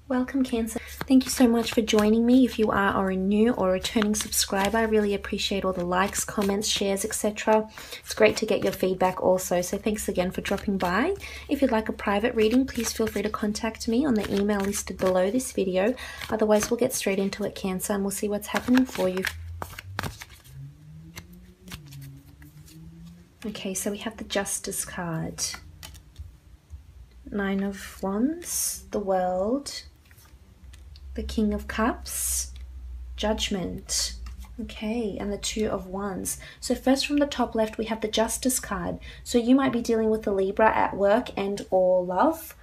Welcome, Cancer. Thank you so much for joining me. If you are a new or returning subscriber, I really appreciate all the likes, comments, shares, etc. It's great to get your feedback also, so thanks again for dropping by. If you'd like a private reading, please feel free to contact me on the email listed below this video. Otherwise, we'll get straight into it, Cancer, and we'll see what's happening for you. Okay, so we have the Justice card. Nine of Wands, the World, the King of Cups, Judgment, okay, and the Two of Wands. So first from the top left, we have the Justice card. So you might be dealing with the Libra at work and or love.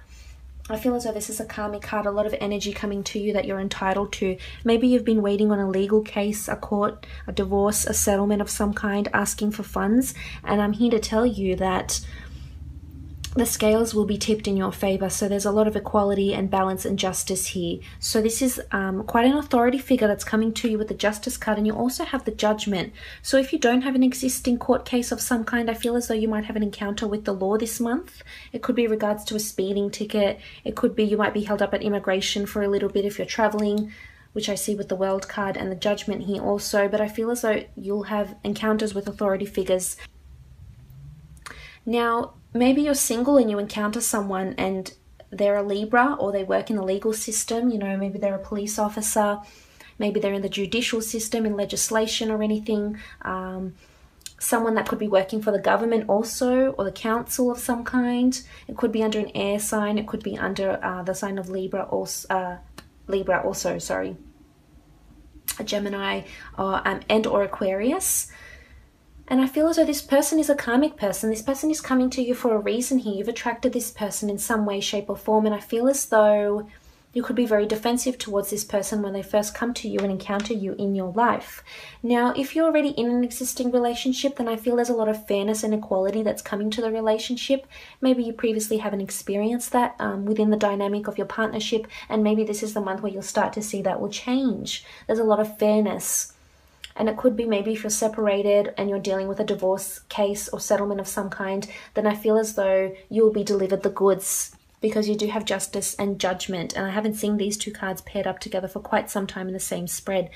I feel as though this is a karmic card, a lot of energy coming to you that you're entitled to. Maybe you've been waiting on a legal case, a court, a divorce, a settlement of some kind, asking for funds. And I'm here to tell you that the scales will be tipped in your favor. So there's a lot of equality and balance and justice here. So this is quite an authority figure that's coming to you with the Justice card, and you also have the Judgment. So if you don't have an existing court case of some kind, I feel as though you might have an encounter with the law this month. It could be regards to a speeding ticket. It could be you might be held up at immigration for a little bit if you're traveling, which I see with the World card and the Judgment here also. But I feel as though you'll have encounters with authority figures. Now, maybe you're single and you encounter someone and they're a Libra, or they work in the legal system. You know, maybe they're a police officer, maybe they're in the judicial system, in legislation or anything. Someone that could be working for the government also, or the council of some kind. It could be under an air sign. It could be under the sign of Libra also, sorry. A Gemini and or Aquarius. And I feel as though this person is a karmic person. This person is coming to you for a reason here. You've attracted this person in some way, shape or form. And I feel as though you could be very defensive towards this person when they first come to you and encounter you in your life. Now, if you're already in an existing relationship, then I feel there's a lot of fairness and equality that's coming to the relationship. Maybe you previously haven't experienced that within the dynamic of your partnership. And maybe this is the month where you'll start to see that will change. There's a lot of fairness. And it could be maybe if you're separated and you're dealing with a divorce case or settlement of some kind, then I feel as though you'll be delivered the goods, because you do have Justice and Judgment. And I haven't seen these two cards paired up together for quite some time in the same spread.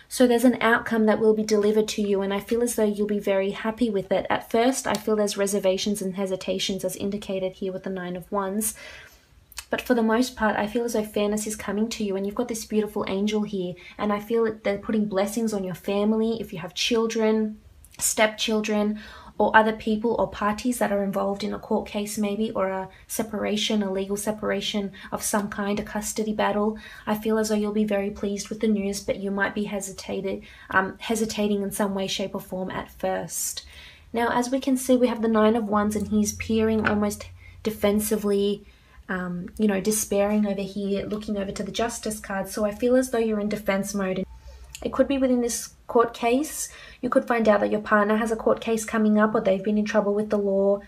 So there's an outcome that will be delivered to you, and I feel as though you'll be very happy with it. At first, I feel there's reservations and hesitations as indicated here with the Nine of Wands. But for the most part, I feel as though fairness is coming to you, and you've got this beautiful angel here. And I feel that they're putting blessings on your family. If you have children, stepchildren, or other people or parties that are involved in a court case maybe, or a separation, a legal separation of some kind, a custody battle, I feel as though you'll be very pleased with the news, but you might be hesitating in some way, shape or form at first. Now, as we can see, we have the Nine of Wands, and he's peering almost defensively, you know, despairing over here, looking over to the Justice card. So I feel as though you're in defense mode. It could be within this court case. You could find out that your partner has a court case coming up, or they've been in trouble with the law,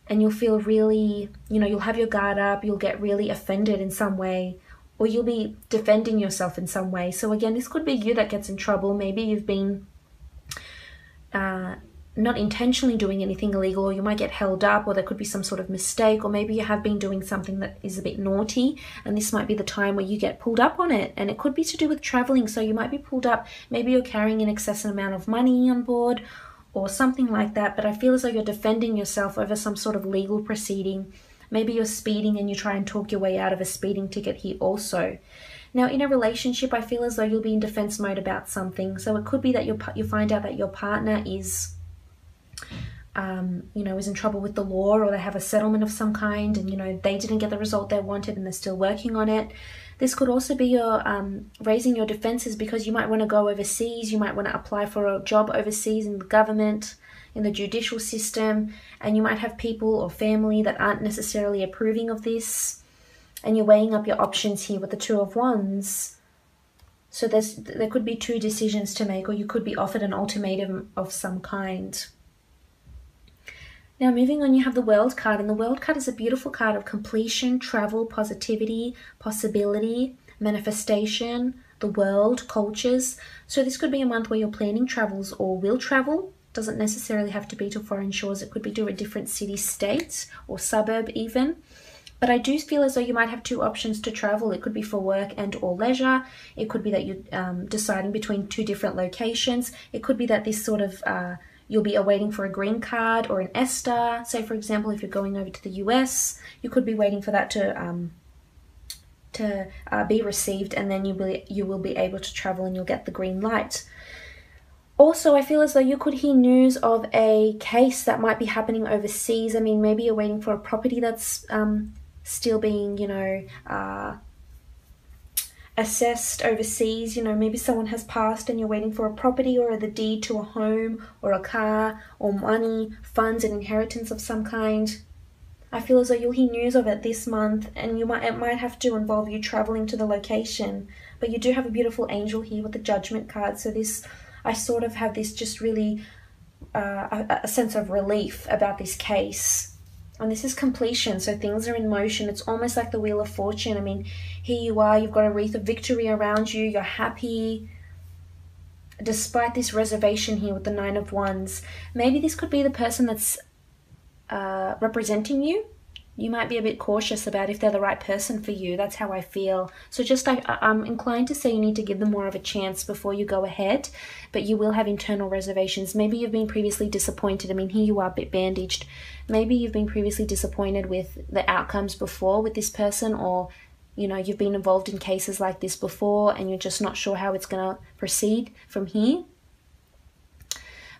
and you'll feel really, you know, you'll have your guard up, you'll get really offended in some way, or you'll be defending yourself in some way. So again, this could be you that gets in trouble. Maybe you've been not intentionally doing anything illegal, or you might get held up, or there could be some sort of mistake, or maybe you have been doing something that is a bit naughty, and this might be the time where you get pulled up on it. And it could be to do with traveling, so you might be pulled up. Maybe you're carrying an excessive amount of money on board or something like that, but I feel as though you're defending yourself over some sort of legal proceeding. Maybe you're speeding and you try and talk your way out of a speeding ticket here also. Now, in a relationship, I feel as though you'll be in defense mode about something. So it could be that you find out that your partner is you know, is in trouble with the law, or they have a settlement of some kind, and, you know, they didn't get the result they wanted and they're still working on it. This could also be your raising your defenses, because you might want to go overseas. You might want to apply for a job overseas in the government, in the judicial system, and you might have people or family that aren't necessarily approving of this, and you're weighing up your options here with the Two of Wands. So there could be two decisions to make, or you could be offered an ultimatum of some kind. Now, moving on, you have the World card, and the World card is a beautiful card of completion, travel, positivity, possibility, manifestation, the world, cultures. So this could be a month where you're planning travels or will travel. Doesn't necessarily have to be to foreign shores. It could be to a different city, state, or suburb even. But I do feel as though you might have two options to travel. It could be for work and or leisure. It could be that you're deciding between two different locations. It could be that this sort of, you'll be awaiting for a green card or an ESTA. Say, for example, if you're going over to the US, you could be waiting for that to be received, and then you will be able to travel and you'll get the green light. Also, I feel as though you could hear news of a case that might be happening overseas. I mean, maybe you're waiting for a property that's still being, you know, assessed overseas. You know, maybe someone has passed and you're waiting for a property or the deed to a home or a car or money, funds, and inheritance of some kind. I feel as though you'll hear news of it this month, and it might have to involve you traveling to the location. But you do have a beautiful angel here with the Judgment card. So this, I sort of have this just really a sense of relief about this case. And this is completion, so things are in motion. It's almost like the Wheel of Fortune. I mean, here you are, you've got a wreath of victory around you, you're happy. Despite this reservation here with the Nine of Wands, maybe this could be the person that's representing you. You might be a bit cautious about if they're the right person for you. That's how I feel. So just I'm inclined to say you need to give them more of a chance before you go ahead, but you will have internal reservations. Maybe you've been previously disappointed. I mean, here you are a bit bandaged. Maybe you've been previously disappointed with the outcomes before with this person, or you know, you've been involved in cases like this before and you're just not sure how it's going to proceed from here.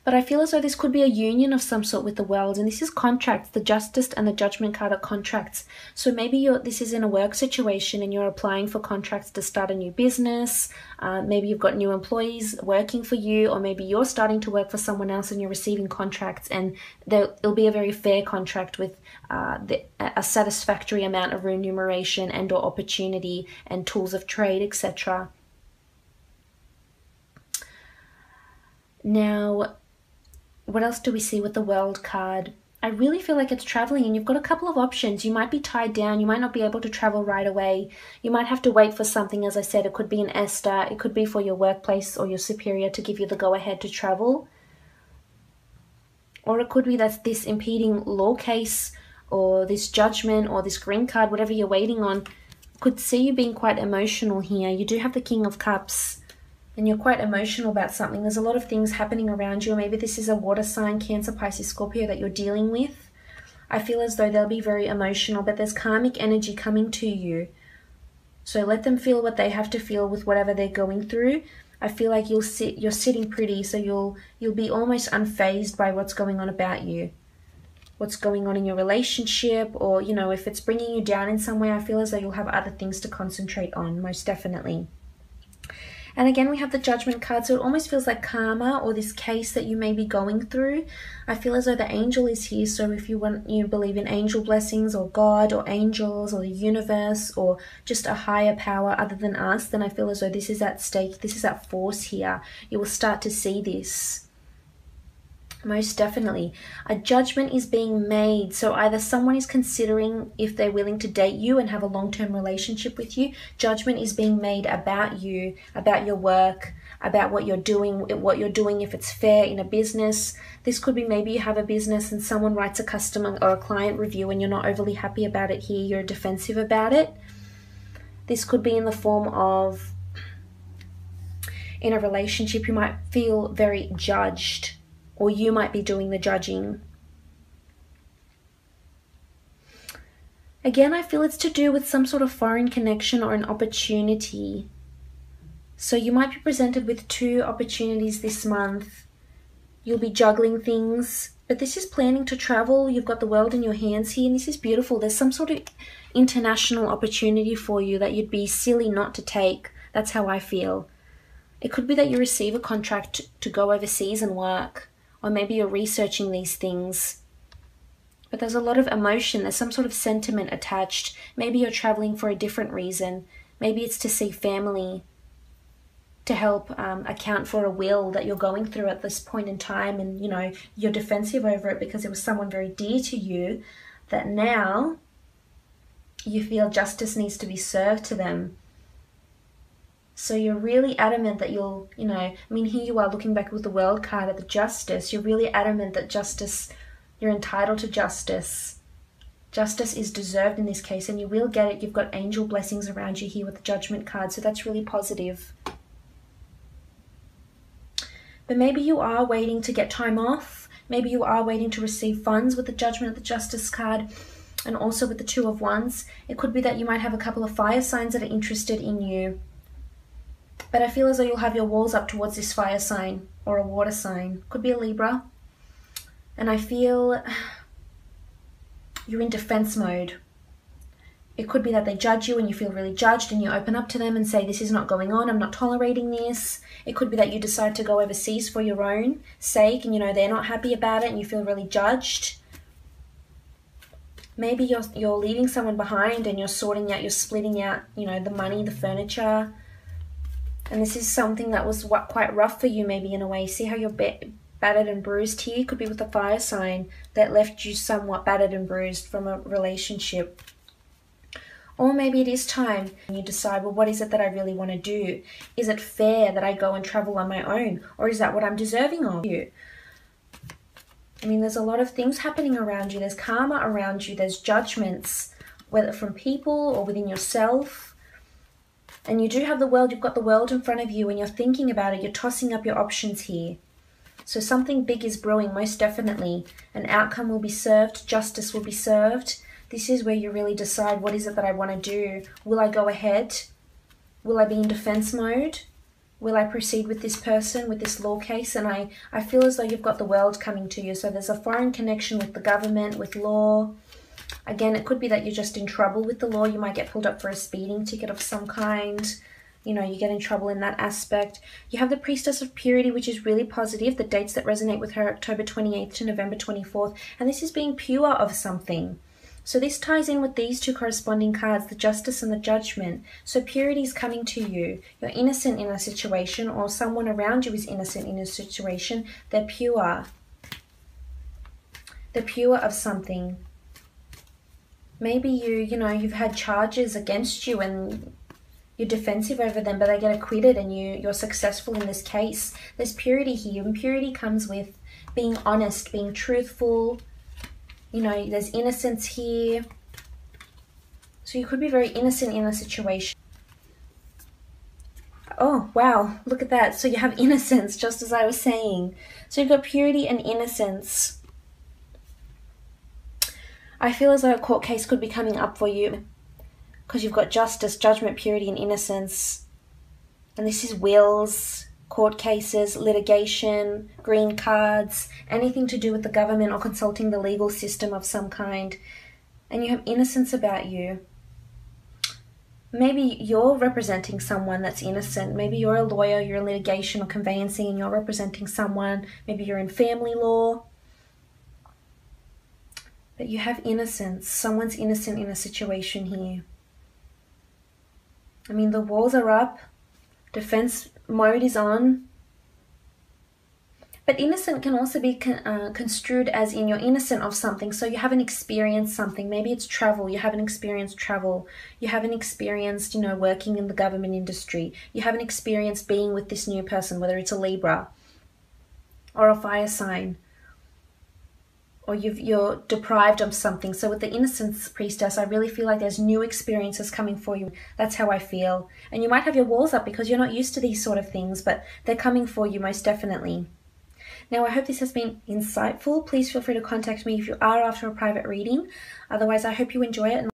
But I feel as though this could be a union of some sort with the World, and this is contracts. The Justice and the Judgment card are contracts. So maybe this is in a work situation and you're applying for contracts to start a new business. Maybe you've got new employees working for you, or maybe you're starting to work for someone else and you're receiving contracts, and it'll be a very fair contract with a satisfactory amount of remuneration and or opportunity and tools of trade, etc. Now, what else do we see with the World card? I really feel like it's traveling, and you've got a couple of options. You might be tied down. You might not be able to travel right away. You might have to wait for something. As I said, it could be an ESTA. It could be for your workplace or your superior to give you the go-ahead to travel. Or it could be that this impeding law case or this judgment or this green card, whatever you're waiting on, could see you being quite emotional here. You do have the King of Cups, and you're quite emotional about something. There's a lot of things happening around you. Or maybe this is a water sign, Cancer, Pisces, Scorpio, that you're dealing with. I feel as though they'll be very emotional, but there's karmic energy coming to you. So let them feel what they have to feel with whatever they're going through. I feel like you're sitting pretty, so you'll be almost unfazed by what's going on about you. What's going on in your relationship, or, you know, if it's bringing you down in some way, I feel as though you'll have other things to concentrate on, most definitely. And again, we have the Judgment card, so it almost feels like karma or this case that you may be going through. I feel as though the angel is here, so if you believe in angel blessings or God or angels or the universe or just a higher power other than us, then I feel as though this is at stake, this is at force here. You will start to see this. Most definitely. A judgment is being made. So either someone is considering if they're willing to date you and have a long-term relationship with you. Judgment is being made about you, about your work, about what you're doing if it's fair in a business. This could be maybe you have a business and someone writes a customer or a client review and you're not overly happy about it here. You're defensive about it. This could be in the form of, in a relationship, you might feel very judged, or you might be doing the judging. Again, I feel it's to do with some sort of foreign connection or an opportunity. So you might be presented with two opportunities this month. You'll be juggling things, but this is planning to travel. You've got the world in your hands here, and this is beautiful. There's some sort of international opportunity for you that you'd be silly not to take. That's how I feel. It could be that you receive a contract to go overseas and work. Or maybe you're researching these things. But there's a lot of emotion. There's some sort of sentiment attached. Maybe you're traveling for a different reason. Maybe it's to see family, to help account for a will that you're going through at this point in time. And, you know, you're defensive over it because it was someone very dear to you that now you feel justice needs to be served to them. So you're really adamant that you'll, you know, I mean, here you are looking back with the World card at the Justice. You're really adamant that justice, you're entitled to justice. Justice is deserved in this case, and you will get it. You've got angel blessings around you here with the Judgment card, so that's really positive. But maybe you are waiting to get time off. Maybe you are waiting to receive funds with the Judgment, the Justice card, and also with the Two of Wands. It could be that you might have a couple of fire signs that are interested in you. But I feel as though you'll have your walls up towards this fire sign or a water sign. Could be a Libra. And I feel you're in defense mode. It could be that they judge you and you feel really judged and you open up to them and say, this is not going on, I'm not tolerating this. It could be that you decide to go overseas for your own sake and, you know, they're not happy about it and you feel really judged. Maybe you're leaving someone behind and you're sorting out, you're splitting out, you know, the money, the furniture. And this is something that was quite rough for you maybe in a way. See how you're battered and bruised here? Could be with a fire sign that left you somewhat battered and bruised from a relationship. Or maybe it is time and you decide, well, what is it that I really want to do? Is it fair that I go and travel on my own? Or is that what I'm deserving of you? I mean, there's a lot of things happening around you. There's karma around you. There's judgments, whether from people or within yourself. And you do have the world. You've got the world in front of you and you're thinking about it. You're tossing up your options here. So something big is brewing, most definitely. An outcome will be served. Justice will be served. This is where you really decide, what is it that I want to do? Will I go ahead? Will I be in defense mode? Will I proceed with this person, with this law case? And I feel as though you've got the world coming to you. So there's a foreign connection with the government, with law. Again, it could be that you're just in trouble with the law. You might get pulled up for a speeding ticket of some kind. You know, you get in trouble in that aspect. You have the Priestess of Purity, which is really positive. The dates that resonate with her, October 28th to November 24th. And this is being pure of something. So this ties in with these two corresponding cards, the Justice and the Judgment. So purity is coming to you. You're innocent in a situation, or someone around you is innocent in a situation. They're pure. They're pure of something. Maybe you've had charges against you and you're defensive over them, but they get acquitted and you're successful in this case. There's purity here, and purity comes with being honest, being truthful. You know, there's innocence here. So you could be very innocent in a situation. Oh, wow, look at that. So you have innocence, just as I was saying. So you've got purity and innocence. I feel as though a court case could be coming up for you because you've got justice, judgment, purity, and innocence. And this is wills, court cases, litigation, green cards, anything to do with the government or consulting the legal system of some kind. And you have innocence about you. Maybe you're representing someone that's innocent. Maybe you're a lawyer, you're in litigation or conveyancing and you're representing someone. Maybe you're in family law. But you have innocence. Someone's innocent in a situation here. I mean, the walls are up. Defense mode is on. But innocent can also be construed as in you're innocent of something. So you haven't experienced something. Maybe it's travel. You haven't experienced travel. You haven't experienced, working in the government industry. You haven't experienced being with this new person, whether it's a Libra or a fire sign. Or you're deprived of something. So with the Innocence Priestess, I really feel like there's new experiences coming for you. That's how I feel. And you might have your walls up because you're not used to these sort of things, but they're coming for you most definitely. Now, I hope this has been insightful. Please feel free to contact me if you are after a private reading. Otherwise, I hope you enjoy it.